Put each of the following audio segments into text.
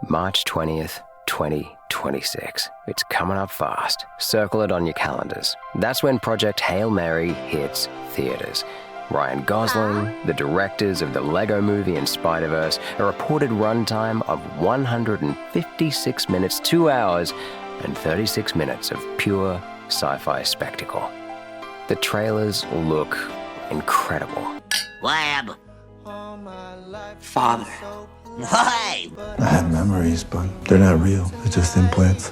March 20th, 2026. It's coming up fast. Circle it on your calendars. That's when Project Hail Mary hits theaters. Ryan Gosling, the directors of the Lego Movie and Spider-Verse, a reported runtime of 156 minutes, 2 hours, and 36 minutes of pure sci-fi spectacle. The trailers look incredible. Lab. Father. Why? I have memories, but they're not real. They're just implants.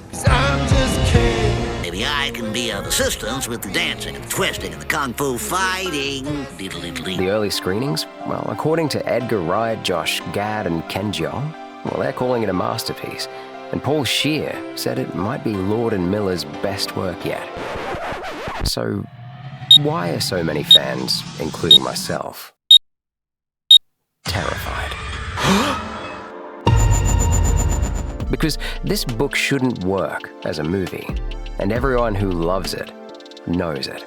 Maybe I can be of assistance with the dancing and the twisting and the kung fu fighting. The early screenings? Well, according to Edgar Wright, Josh Gad, and Ken Jeong, well, they're calling it a masterpiece. And Paul Scheer said it might be Lord and Miller's best work yet. So, why are so many fans, including myself, terrified? Because this book shouldn't work as a movie, and everyone who loves it knows it.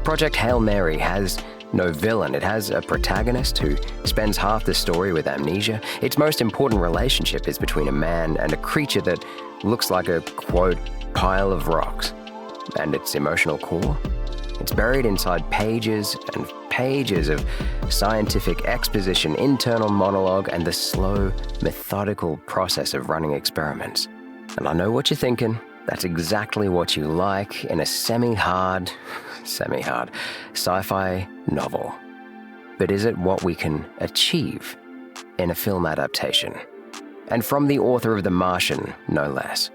Project Hail Mary has no villain. It has a protagonist who spends half the story with amnesia. Its most important relationship is between a man and a creature that looks like a, quote, pile of rocks. And its emotional core? It's buried inside pages and pages of scientific exposition, internal monologue, and the slow, methodical process of running experiments. And I know what you're thinking. That's exactly what you like in a semi-hard sci-fi novel. But is it what we can achieve in a film adaptation? And from the author of The Martian, no less.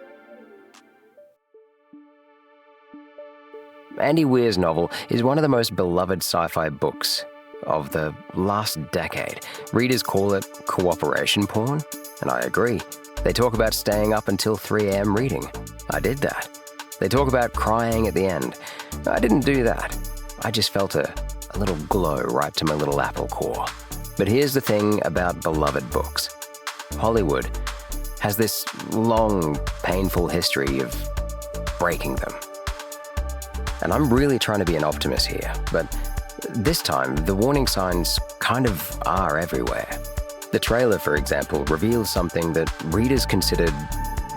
Andy Weir's novel is one of the most beloved sci-fi books of the last decade. Readers call it cooperation porn, and I agree. They talk about staying up until 3 a.m. reading. I did that. They talk about crying at the end. I didn't do that. I just felt a little glow right to my little apple core. But here's the thing about beloved books. Hollywood has this long, painful history of breaking them. And I'm really trying to be an optimist here, but this time the warning signs kind of are everywhere. The trailer, for example, reveals something that readers considered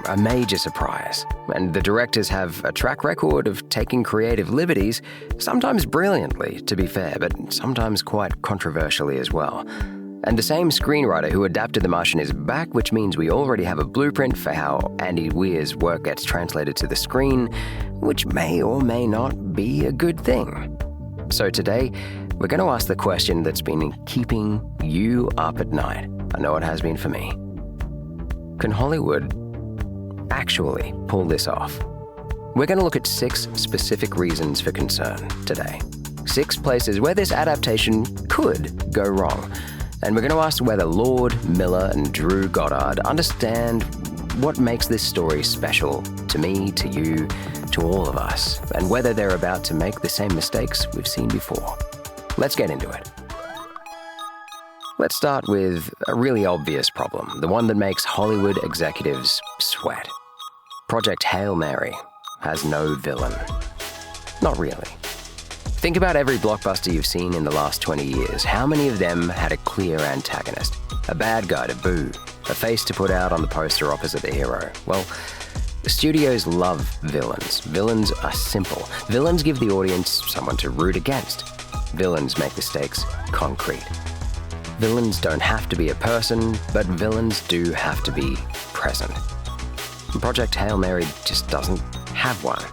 a major surprise, and the directors have a track record of taking creative liberties, sometimes brilliantly, to be fair, but sometimes quite controversially as well. And the same screenwriter who adapted The Martian is back, which means we already have a blueprint for how Andy Weir's work gets translated to the screen, which may or may not be a good thing. So today, we're going to ask the question that's been keeping you up at night. I know it has been for me. Can Hollywood actually pull this off? We're going to look at 6 specific reasons for concern today. 6 places where this adaptation could go wrong. And we're going to ask whether Lord, Miller, and Drew Goddard understand what makes this story special to me, to you, to all of us, and whether they're about to make the same mistakes we've seen before. Let's get into it. Let's start with a really obvious problem, the one that makes Hollywood executives sweat. Project Hail Mary has no villain. Not really. Think about every blockbuster you've seen in the last 20 years. How many of them had a clear antagonist? A bad guy to boo, a face to put out on the poster opposite the hero. Well, studios love villains. Villains are simple. Villains give the audience someone to root against. Villains make the stakes concrete. Villains don't have to be a person, but villains do have to be present. Project Hail Mary just doesn't have one.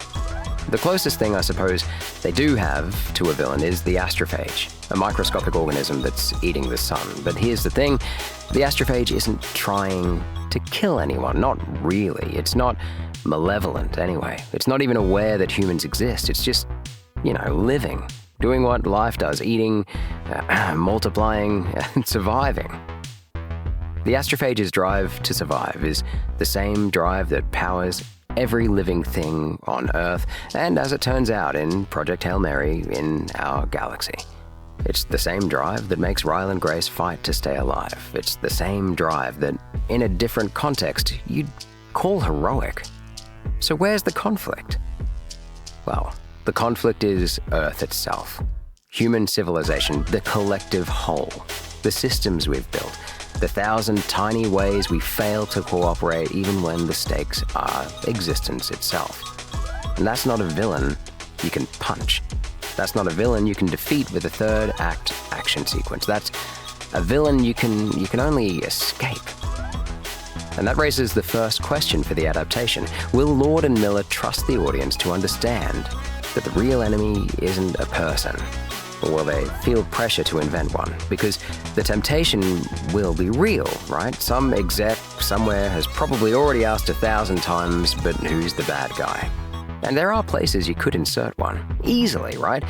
The closest thing, I suppose, they do have to a villain is the astrophage, a microscopic organism that's eating the sun. But here's the thing, the astrophage isn't trying to kill anyone, not really. It's not malevolent anyway. It's not even aware that humans exist. It's just, living, doing what life does, eating, multiplying, and surviving. The astrophage's drive to survive is the same drive that powers every living thing on Earth, and as it turns out in Project Hail Mary in our galaxy. It's the same drive that makes Ryle and Grace fight to stay alive. It's the same drive that, in a different context, you'd call heroic. So where's the conflict? Well, the conflict is Earth itself. Human civilization, the collective whole. The systems we've built. The 1,000 tiny ways we fail to cooperate even when the stakes are existence itself. And that's not a villain you can punch. That's not a villain you can defeat with a third act action sequence. That's a villain you can only escape. And that raises the first question for the adaptation. Will Lord and Miller trust the audience to understand that the real enemy isn't a person? Or will they feel pressure to invent one? Because the temptation will be real, right? Some exec somewhere has probably already asked 1,000 times, but who's the bad guy? And there are places you could insert one, easily, right?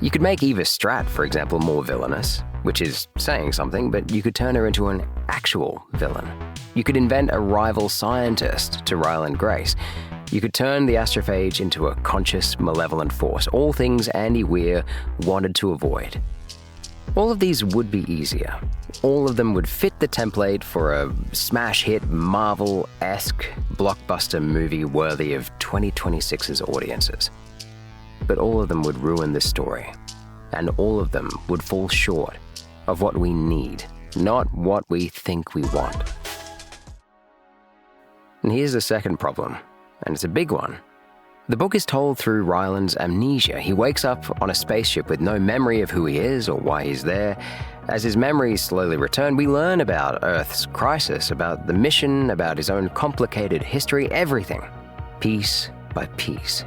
You could make Eva Stratt, for example, more villainous, which is saying something, but you could turn her into an actual villain. You could invent a rival scientist to Ryland Grace. You could turn the astrophage into a conscious, malevolent force, all things Andy Weir wanted to avoid. All of these would be easier. All of them would fit the template for a smash hit, Marvel-esque blockbuster movie worthy of 2026's audiences. But all of them would ruin this story. And all of them would fall short of what we need, not what we think we want. And here's the second problem, and it's a big one. The book is told through Ryland's amnesia. He wakes up on a spaceship with no memory of who he is or why he's there. As his memories slowly return, we learn about Earth's crisis, about the mission, about his own complicated history, everything, piece by piece.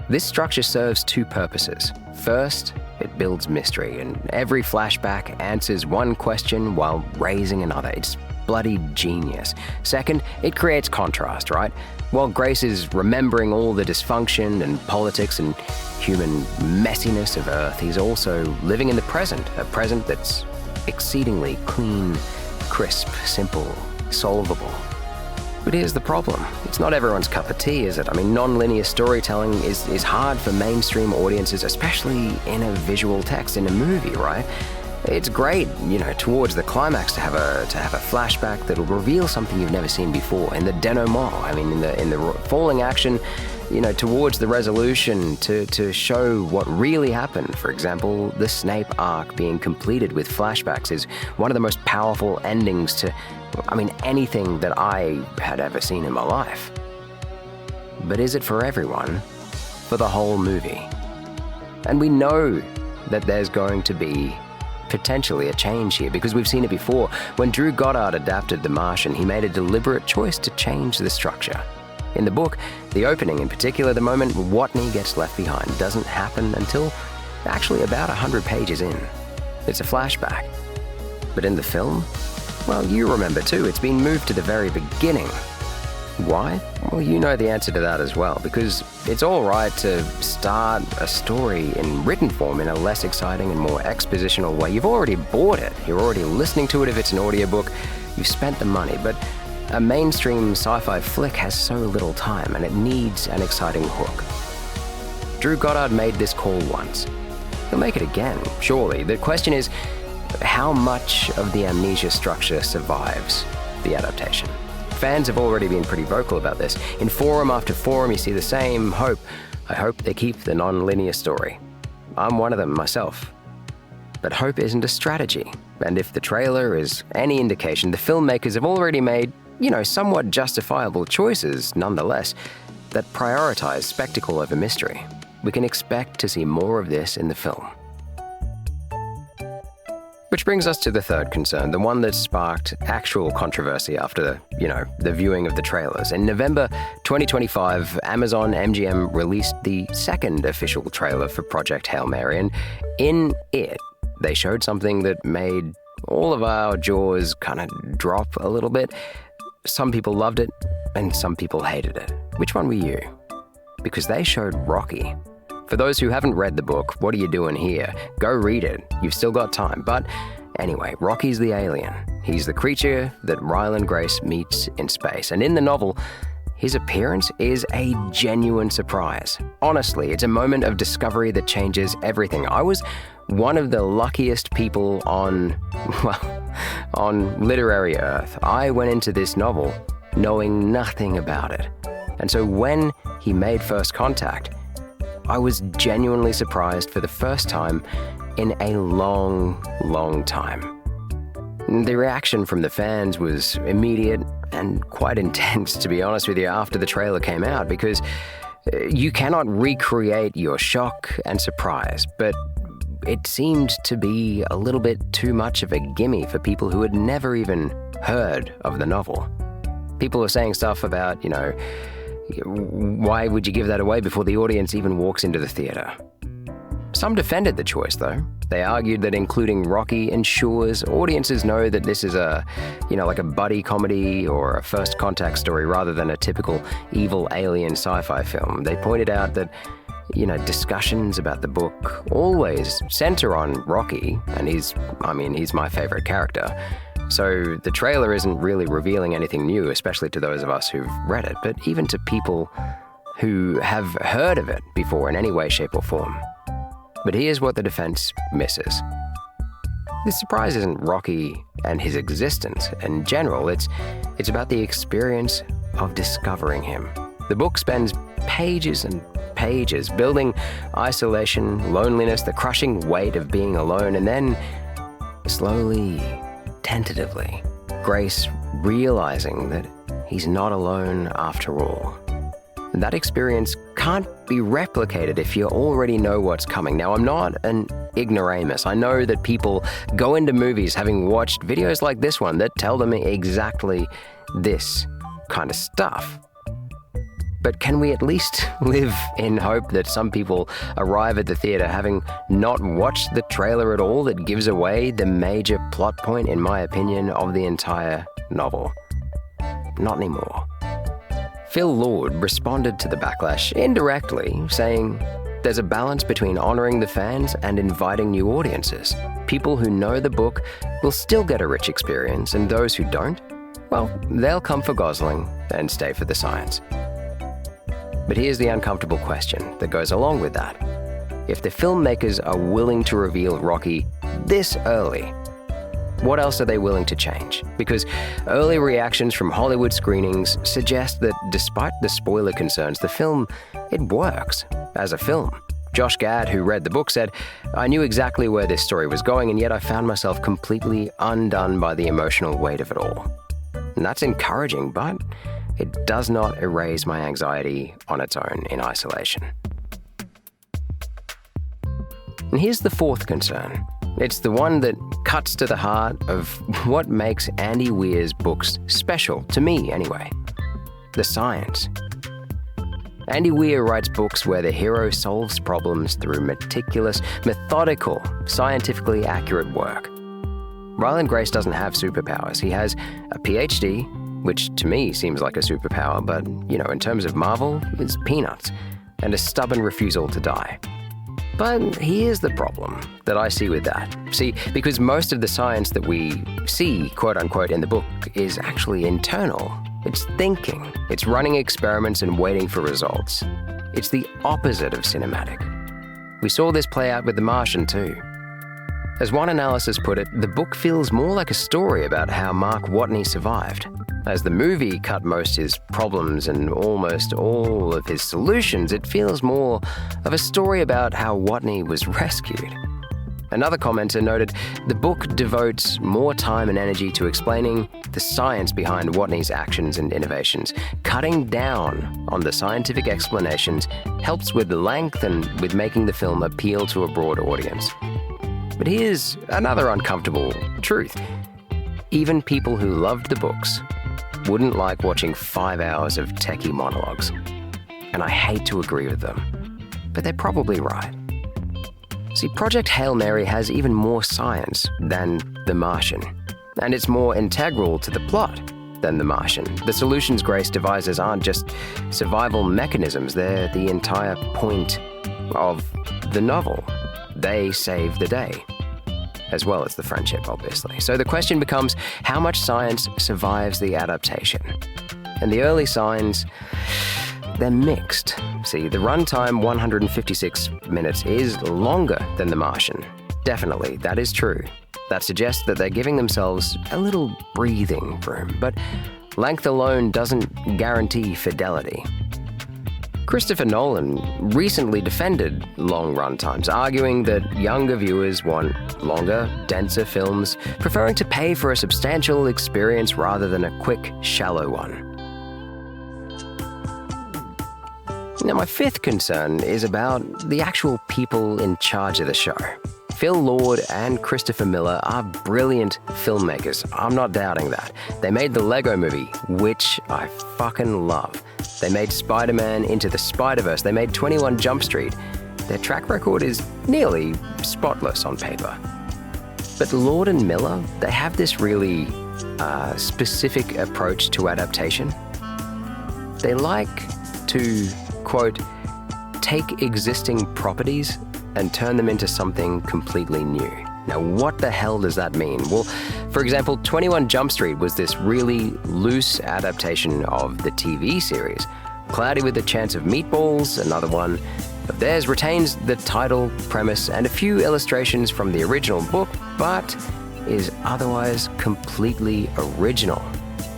This structure serves two purposes. First, it builds mystery, and every flashback answers one question while raising another. It's bloody genius. Second, it creates contrast, right? While Grace is remembering all the dysfunction and politics and human messiness of Earth, he's also living in the present, a present that's exceedingly clean, crisp, simple, solvable. But here's the problem. It's not everyone's cup of tea, is it? I mean, non-linear storytelling is hard for mainstream audiences, especially in a visual text, in a movie, right? It's great, towards the climax to have a flashback that'll reveal something you've never seen before. In the denouement, in the falling action, towards the resolution to show what really happened. For example, the Snape arc being completed with flashbacks is one of the most powerful endings to, anything that I had ever seen in my life. But is it for everyone? For the whole movie? And we know that there's going to be potentially a change here, because we've seen it before. When Drew Goddard adapted The Martian, he made a deliberate choice to change the structure. In the book, the opening in particular, the moment Watney gets left behind, doesn't happen until actually about 100 pages in. It's a flashback. But in the film, well, you remember too, it's been moved to the very beginning. Why? Well, you know the answer to that as well, because it's all right to start a story in written form in a less exciting and more expositional way. You've already bought it. You're already listening to it if it's an audiobook. You've spent the money, but a mainstream sci-fi flick has so little time, and it needs an exciting hook. Drew Goddard made this call once. He'll make it again, surely. The question is, how much of the amnesia structure survives the adaptation? Fans have already been pretty vocal about this. In forum after forum, you see the same hope. I hope they keep the non-linear story. I'm one of them myself. But hope isn't a strategy. And if the trailer is any indication, the filmmakers have already made, somewhat justifiable choices, nonetheless, that prioritize spectacle over mystery. We can expect to see more of this in the film. Which brings us to the third concern, the one that sparked actual controversy after the viewing of the trailers. In November 2025, Amazon MGM released the second official trailer for Project Hail Mary, and in it, they showed something that made all of our jaws kind of drop a little bit. Some people loved it, and some people hated it. Which one were you? Because they showed Rocky. For those who haven't read the book, what are you doing here? Go read it. You've still got time. But anyway, Rocky's the alien. He's the creature that Ryland Grace meets in space. And in the novel, his appearance is a genuine surprise. Honestly, it's a moment of discovery that changes everything. I was one of the luckiest people on literary Earth. I went into this novel knowing nothing about it. And so when he made first contact, I was genuinely surprised for the first time in a long, long time. The reaction from the fans was immediate and quite intense, to be honest with you, after the trailer came out, because you cannot recreate your shock and surprise, but it seemed to be a little bit too much of a gimme for people who had never even heard of the novel. People were saying stuff about, why would you give that away before the audience even walks into the theater? Some defended the choice, though. They argued that including Rocky ensures audiences know that this is like a buddy comedy or a first contact story rather than a typical evil alien sci-fi film. They pointed out that, discussions about the book always center on Rocky, and he's my favorite character. So the trailer isn't really revealing anything new, especially to those of us who've read it, but even to people who have heard of it before in any way, shape, or form. But here's what the defense misses. The surprise isn't Rocky and his existence in general, it's about the experience of discovering him. The book spends pages and pages building isolation, loneliness, the crushing weight of being alone, and then slowly, tentatively, Grace realizing that he's not alone after all. And that experience can't be replicated if you already know what's coming. Now, I'm not an ignoramus. I know that people go into movies having watched videos like this one that tell them exactly this kind of stuff. But can we at least live in hope that some people arrive at the theater having not watched the trailer at all that gives away the major plot point, in my opinion, of the entire novel? Not anymore. Phil Lord responded to the backlash indirectly, saying, "There's a balance between honoring the fans and inviting new audiences. People who know the book will still get a rich experience, and those who don't, well, they'll come for Gosling and stay for the science." But here's the uncomfortable question that goes along with that. If the filmmakers are willing to reveal Rocky this early, what else are they willing to change? Because early reactions from Hollywood screenings suggest that despite the spoiler concerns, the film, it works as a film. Josh Gad, who read the book, said, "I knew exactly where this story was going, and yet I found myself completely undone by the emotional weight of it all." And that's encouraging, but it does not erase my anxiety on its own in isolation. And here's the fourth concern. It's the one that cuts to the heart of what makes Andy Weir's books special, to me anyway. The science. Andy Weir writes books where the hero solves problems through meticulous, methodical, scientifically accurate work. Ryland Grace doesn't have superpowers. He has a PhD, which to me seems like a superpower, but, in terms of Marvel, it's peanuts, and a stubborn refusal to die. But here's the problem that I see with that. See, because most of the science that we see, quote-unquote, in the book is actually internal. It's thinking. It's running experiments and waiting for results. It's the opposite of cinematic. We saw this play out with The Martian, too. As one analysis put it, the book feels more like a story about how Mark Watney survived. As the movie cut most his problems and almost all of his solutions, it feels more of a story about how Watney was rescued. Another commenter noted, the book devotes more time and energy to explaining the science behind Watney's actions and innovations. Cutting down on the scientific explanations helps with the length and with making the film appeal to a broad audience. But here's another uncomfortable truth. Even people who loved the books wouldn't like watching 5 hours of techie monologues. And I hate to agree with them, but they're probably right. See, Project Hail Mary has even more science than The Martian, and it's more integral to the plot than The Martian. The solutions Grace devises aren't just survival mechanisms, they're the entire point of the novel. They save the day, as well as the friendship, obviously. So the question becomes, how much science survives the adaptation? And the early signs, they're mixed. See, the runtime, 156 minutes, is longer than The Martian. Definitely, that is true. That suggests that they're giving themselves a little breathing room, but length alone doesn't guarantee fidelity. Christopher Nolan recently defended long runtimes, arguing that younger viewers want longer, denser films, preferring to pay for a substantial experience rather than a quick, shallow one. Now, my fifth concern is about the actual people in charge of the show. Phil Lord and Christopher Miller are brilliant filmmakers. I'm not doubting that. They made the Lego Movie, which I fucking love. They made Spider-Man Into the Spider-Verse. They made 21 Jump Street. Their track record is nearly spotless on paper. But Lord and Miller, they have this really specific approach to adaptation. They like to, quote, take existing properties and turn them into something completely new. Now, what the hell does that mean? Well, for example, 21 Jump Street was this really loose adaptation of the TV series. Cloudy with a Chance of Meatballs, another one of theirs, retains the title, premise, and a few illustrations from the original book, but is otherwise completely original.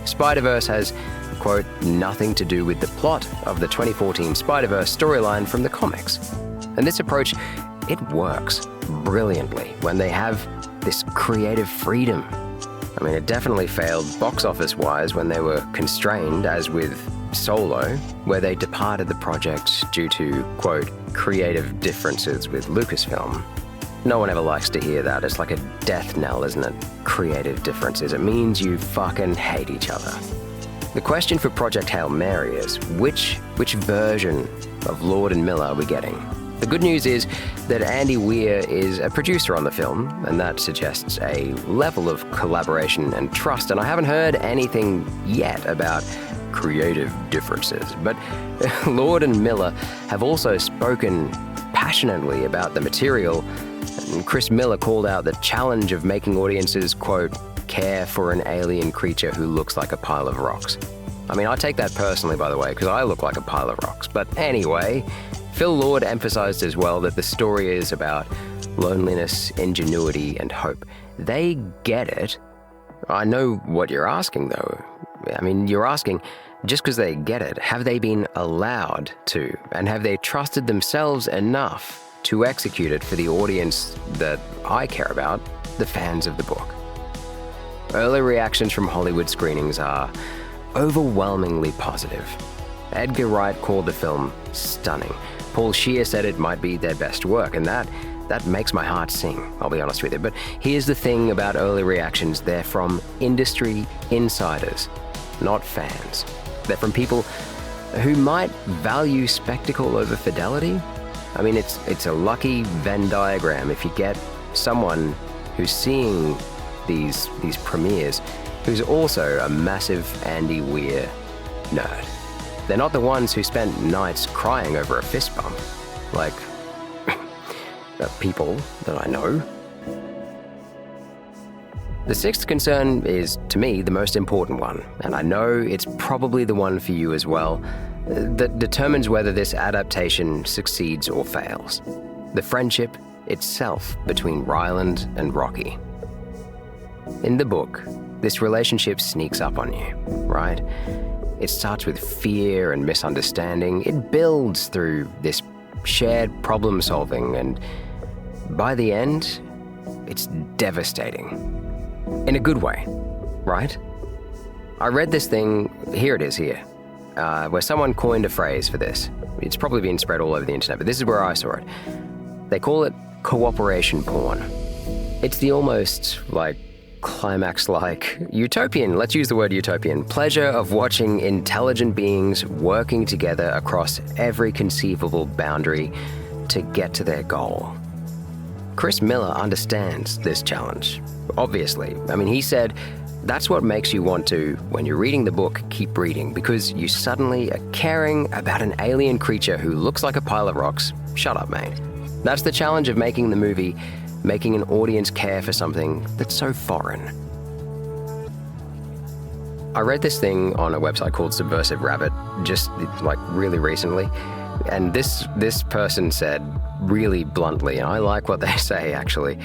Spider-Verse has, quote, nothing to do with the plot of the 2014 Spider-Verse storyline from the comics. And this approach, it works brilliantly when they have this creative freedom. I mean, it definitely failed box office-wise when they were constrained, as with Solo, where they departed the project due to, quote, creative differences with Lucasfilm. No one ever likes to hear that. It's like a death knell, isn't it? Creative differences. It means you fucking hate each other. The question for Project Hail Mary is, which version of Lord and Miller are we getting? The good news is that Andy Weir is a producer on the film, and that suggests a level of collaboration and trust, and I haven't heard anything yet about creative differences. But Lord and Miller have also spoken passionately about the material, and Chris Miller called out the challenge of making audiences, quote, care for an alien creature who looks like a pile of rocks. I mean, I take that personally, by the way, because I look like a pile of rocks. But anyway, Phil Lord emphasized as well that the story is about loneliness, ingenuity, and hope. They get it. I know what you're asking, though. I mean, you're asking, just because they get it, have they been allowed to? And have they trusted themselves enough to execute it for the audience that I care about, the fans of the book? Early reactions from Hollywood screenings are overwhelmingly positive. Edgar Wright called the film stunning. Paul Scheer said it might be their best work, and that makes my heart sing, I'll be honest with you. But here's the thing about early reactions. They're from industry insiders, not fans. They're from people who might value spectacle over fidelity. I mean, it's a lucky Venn diagram if you get someone who's seeing these premieres who's also a massive Andy Weir nerd. They're not the ones who spent nights crying over a fist bump, like the people that I know. The sixth concern is, to me, the most important one, and I know it's probably the one for you as well, that determines whether this adaptation succeeds or fails. The friendship itself between Ryland and Rocky. In the book, this relationship sneaks up on you, right? It starts with fear and misunderstanding. It builds through this shared problem solving, and by the end, it's devastating. In a good way, right? I read this thing, here it is here, where someone coined a phrase for this. It's probably been spread all over the internet, but this is where I saw it. They call it cooperation porn. It's the almost climax-like utopian, let's use the word utopian, pleasure of watching intelligent beings working together across every conceivable boundary to get to their goal. Chris Miller understands this challenge, obviously. I mean, he said, that's what makes you want to, when you're reading the book, keep reading, because you suddenly are caring about an alien creature who looks like a pile of rocks. Shut up, mate. That's the challenge of making the movie, making an audience care for something that's so foreign. I read this thing on a website called Subversive Rabbit just really recently, and this person said really bluntly, and I like what they say actually,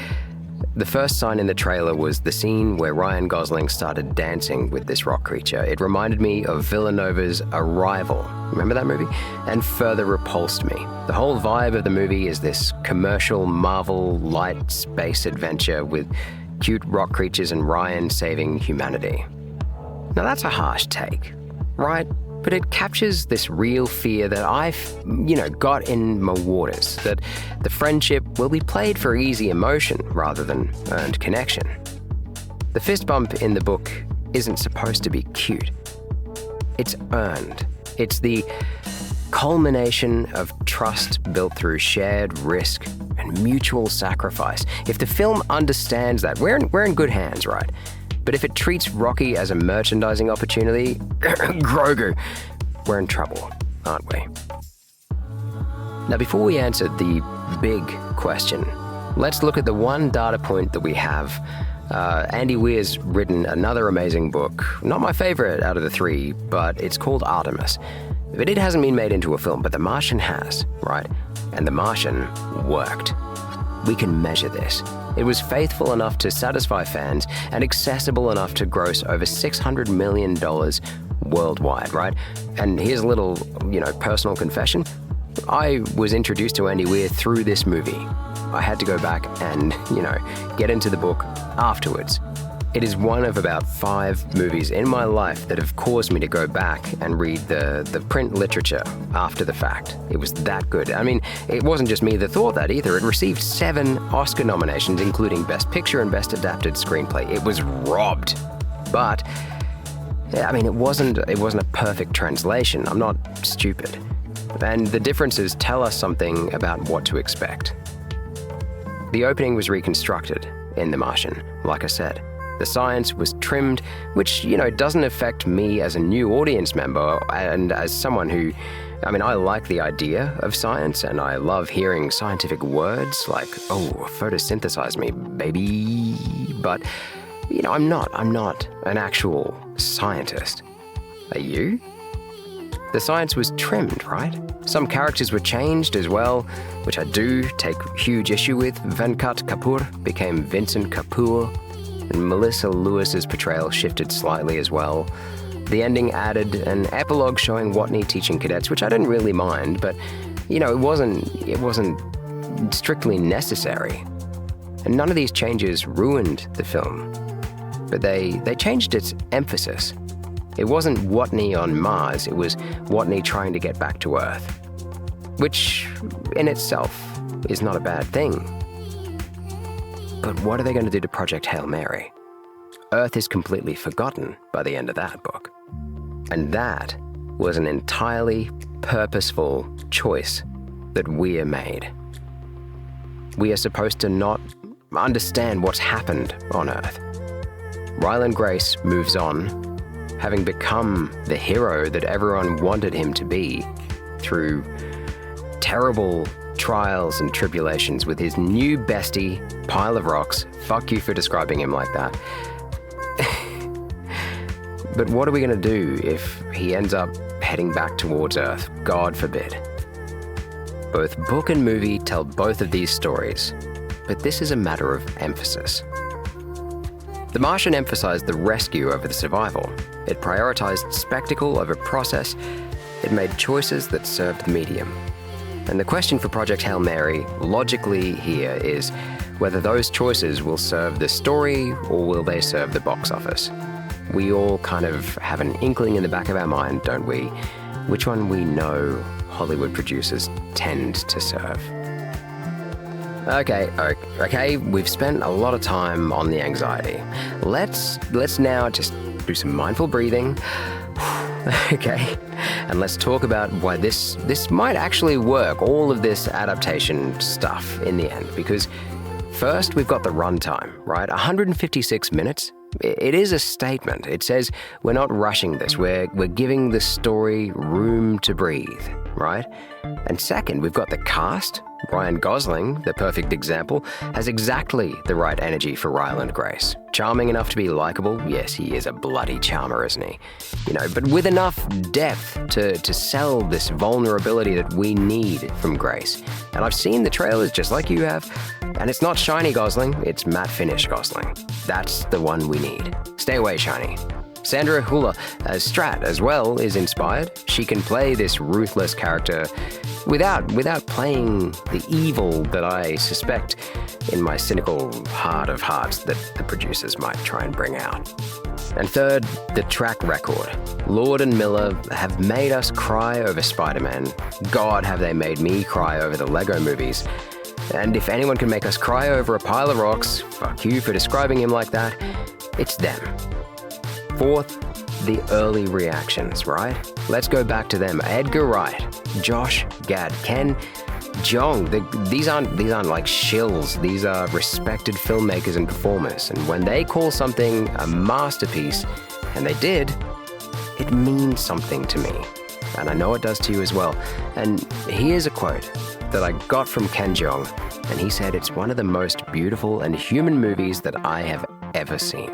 The first sign in the trailer was the scene where Ryan Gosling started dancing with this rock creature. It reminded me of Villanova's Arrival. Remember that movie? And further repulsed me. The whole vibe of the movie is this commercial Marvel light space adventure with cute rock creatures and Ryan saving humanity. Now that's a harsh take, right? But it captures this real fear that I've, got in my waters, that the friendship will be played for easy emotion rather than earned connection. The fist bump in the book isn't supposed to be cute. It's earned. It's the culmination of trust built through shared risk and mutual sacrifice. If the film understands that, we're in good hands, right? But if it treats Rocky as a merchandising opportunity, Grogu, we're in trouble, aren't we? Now, before we answer the big question, let's look at the one data point that we have. Andy Weir's written another amazing book, not my favorite out of the three, but it's called Artemis. But it hasn't been made into a film, but The Martian has, right? And The Martian worked. We can measure this. It was faithful enough to satisfy fans and accessible enough to gross over $600 million worldwide, right? And here's a little, personal confession. I was introduced to Andy Weir through this movie. I had to go back and, get into the book afterwards. It is one of about 5 movies in my life that have caused me to go back and read the print literature after the fact. It was that good. I mean, it wasn't just me that thought that either. It received 7 Oscar nominations, including Best Picture and Best Adapted Screenplay. It was robbed. But, it wasn't a perfect translation. I'm not stupid. And the differences tell us something about what to expect. The opening was reconstructed in The Martian, like I said. The science was trimmed, which, doesn't affect me as a new audience member and as someone who, I like the idea of science and I love hearing scientific words like, photosynthesize me, baby. But, I'm not an actual scientist. Are you? The science was trimmed, right? Some characters were changed as well, which I do take huge issue with. Venkat Kapoor became Vincent Kapoor. And Melissa Lewis's portrayal shifted slightly as well. The ending added an epilogue showing Watney teaching cadets, which I didn't really mind, but it wasn't strictly necessary. And none of these changes ruined the film, but they changed its emphasis. It wasn't Watney on Mars, it was Watney trying to get back to Earth, which in itself is not a bad thing. But what are they going to do to Project Hail Mary? Earth is completely forgotten by the end of that book. And that was an entirely purposeful choice that Weir made. We are supposed to not understand what's happened on Earth. Ryland Grace moves on, having become the hero that everyone wanted him to be through terrible trials and tribulations with his new bestie, Pile of Rocks. Fuck you for describing him like that. But what are we going to do if he ends up heading back towards Earth? God forbid. Both book and movie tell both of these stories, but this is a matter of emphasis. The Martian emphasized the rescue over the survival. It prioritized spectacle over process. It made choices that served the medium. And the question for Project Hail Mary, logically here, is whether those choices will serve the story or will they serve the box office. We all kind of have an inkling in the back of our mind, don't we? Which one we know Hollywood producers tend to serve. Okay, we've spent a lot of time on the anxiety. Let's now just do some mindful breathing. Okay, and let's talk about why this might actually work, all of this adaptation stuff in the end. Because first, we've got the runtime, right? 156 minutes. It is a statement. It says we're not rushing this. We're giving the story room to breathe, right? And second, we've got the cast. Ryan Gosling, the perfect example, has exactly the right energy for Ryland Grace. Charming enough to be likable. Yes, he is a bloody charmer, isn't he? But with enough depth to sell this vulnerability that we need from Grace. And I've seen the trailers just like you have. And it's not shiny Gosling, it's matte finish Gosling. That's the one we need. Stay away, shiny. Sandra Hüller as Strat as well is inspired. She can play this ruthless character without playing the evil that I suspect in my cynical heart of hearts that the producers might try and bring out. And third, the track record. Lord and Miller have made us cry over Spider-Man. God, have they made me cry over the Lego movies. And if anyone can make us cry over a pile of rocks, fuck you for describing him like that, it's them. Fourth, the early reactions, right? Let's go back to them. Edgar Wright, Josh Gad, Ken Jeong. These aren't like shills. These are respected filmmakers and performers. And when they call something a masterpiece, and they did, it means something to me. And I know it does to you as well. And here's a quote that I got from Ken Jeong, and he said, "It's one of the most beautiful and human movies that I have ever seen."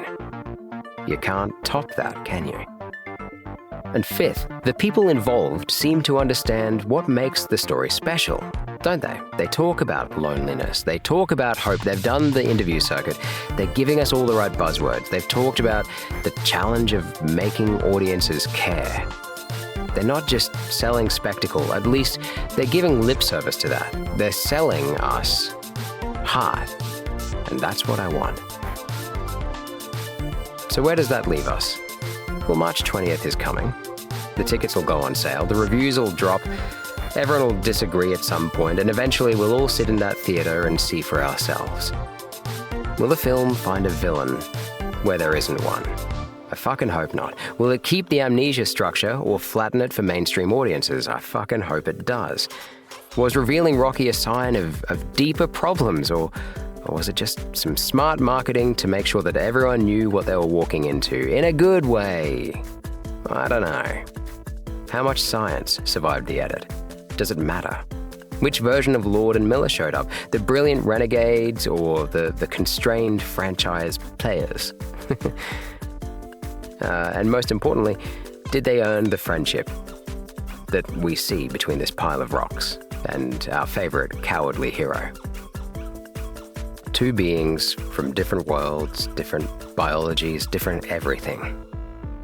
You can't top that, can you? And fifth, the people involved seem to understand what makes the story special, don't they? They talk about loneliness. They talk about hope. They've done the interview circuit. They're giving us all the right buzzwords. They've talked about the challenge of making audiences care. They're not just selling spectacle. At least they're giving lip service to that. They're selling us heart. And that's what I want. So where does that leave us? Well, March 20th is coming. The tickets will go on sale. The reviews will drop. Everyone will disagree at some point, and eventually we'll all sit in that theater and see for ourselves. Will the film find a villain where there isn't one? I fucking hope not. Will it keep the amnesia structure or flatten it for mainstream audiences? I fucking hope it does. Was revealing Rocky a sign of deeper problems, or was it just some smart marketing to make sure that everyone knew what they were walking into in a good way? I don't know. How much science survived the edit? Does it matter? Which version of Lord and Miller showed up? The brilliant renegades or the constrained franchise players? And most importantly, did they earn the friendship that we see between this pile of rocks and our favorite cowardly hero? Two beings from different worlds, different biologies, different everything.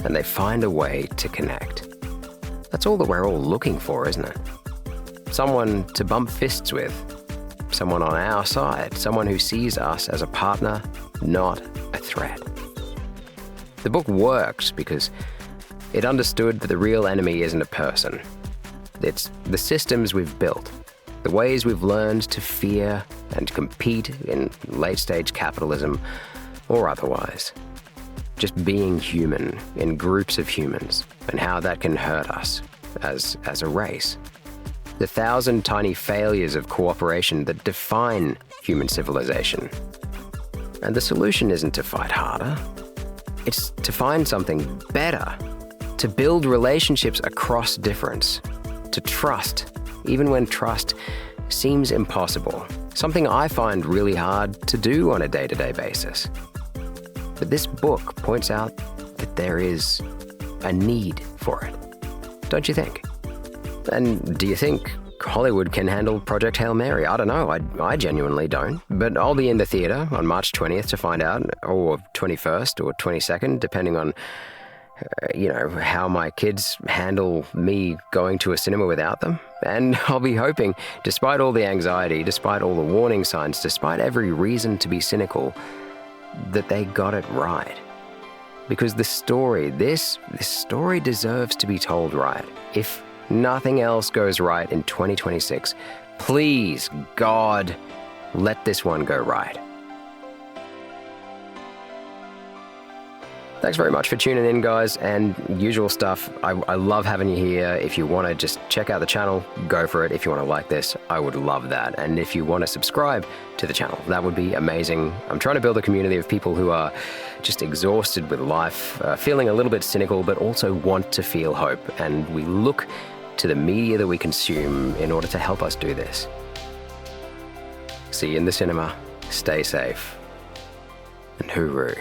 And they find a way to connect. That's all that we're all looking for, isn't it? Someone to bump fists with. Someone on our side. Someone who sees us as a partner, not a threat. The book worked because it understood that the real enemy isn't a person. It's the systems we've built. The ways we've learned to fear and compete in late-stage capitalism or otherwise. Just being human in groups of humans and how that can hurt us as a race. The 1,000 tiny failures of cooperation that define human civilization. And the solution isn't to fight harder. It's to find something better. To build relationships across difference. To trust, even when trust seems impossible. Something I find really hard to do on a day-to-day basis. But this book points out that there is a need for it. Don't you think? And do you think Hollywood can handle Project Hail Mary? I don't know. I genuinely don't. But I'll be in the theater on March 20th to find out, or 21st or 22nd, depending on how my kids handle me going to a cinema without them. And I'll be hoping, despite all the anxiety, despite all the warning signs, despite every reason to be cynical, that they got it right. Because this story deserves to be told right. If nothing else goes right in 2026, please, God, let this one go right. Thanks very much for tuning in, guys, and usual stuff. I love having you here. If you want to just check out the channel, go for it. If you want to like this, I would love that. And if you want to subscribe to the channel, that would be amazing. I'm trying to build a community of people who are just exhausted with life, feeling a little bit cynical, but also want to feel hope. And we look to the media that we consume in order to help us do this. See you in the cinema. Stay safe. And hooroo.